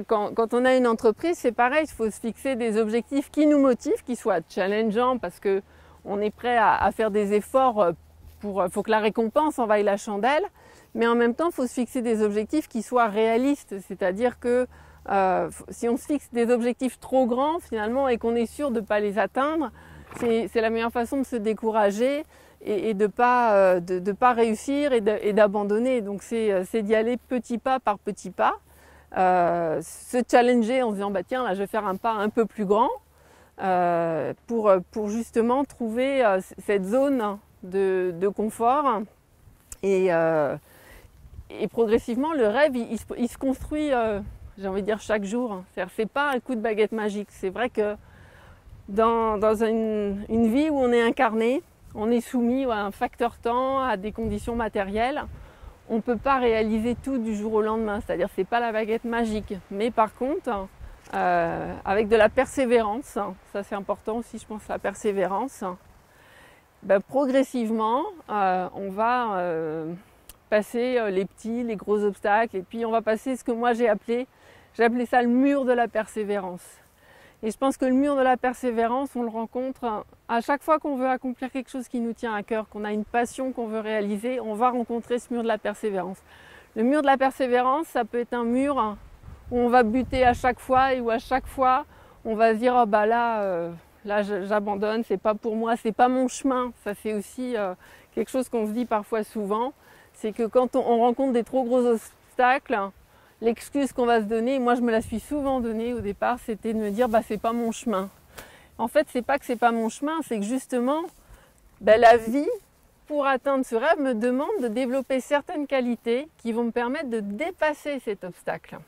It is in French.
Quand on a une entreprise, c'est pareil, il faut se fixer des objectifs qui nous motivent, qui soient challengeants parce qu'on est prêt à faire des efforts faut que la récompense en vaille la chandelle, mais en même temps, il faut se fixer des objectifs qui soient réalistes, c'est-à-dire que si on se fixe des objectifs trop grands finalement et qu'on est sûr de ne pas les atteindre, c'est la meilleure façon de se décourager et de pas réussir et d'abandonner. Donc c'est d'y aller petit pas par petit pas. Se challenger en se disant bah tiens là je vais faire un pas un peu plus grand pour justement trouver cette zone de confort et progressivement le rêve il se construit j'ai envie de dire chaque jour. C'est pas un coup de baguette magique. C'est vrai que dans une vie où on est incarné, on est soumis à un facteur temps, à des conditions matérielles. On ne peut pas réaliser tout du jour au lendemain, c'est-à-dire c'est pas la baguette magique. Mais par contre, avec de la persévérance, ça c'est important aussi, je pense, la persévérance, progressivement, on va passer les petits, les gros obstacles, et puis on va passer ce que moi j'ai appelé ça le mur de la persévérance. Et je pense que le mur de la persévérance, on le rencontre à chaque fois qu'on veut accomplir quelque chose qui nous tient à cœur, qu'on a une passion qu'on veut réaliser, on va rencontrer ce mur de la persévérance. Le mur de la persévérance, ça peut être un mur où on va buter à chaque fois et où à chaque fois, on va se dire oh bah là j'abandonne, c'est pas pour moi, c'est pas mon chemin. Ça c'est aussi quelque chose qu'on se dit parfois souvent, c'est que quand on rencontre des trop gros obstacles, l'excuse qu'on va se donner, moi je me la suis souvent donnée au départ, c'était de me dire bah c'est pas mon chemin. En fait, c'est pas que c'est pas mon chemin, c'est que justement, la vie, pour atteindre ce rêve, me demande de développer certaines qualités qui vont me permettre de dépasser cet obstacle.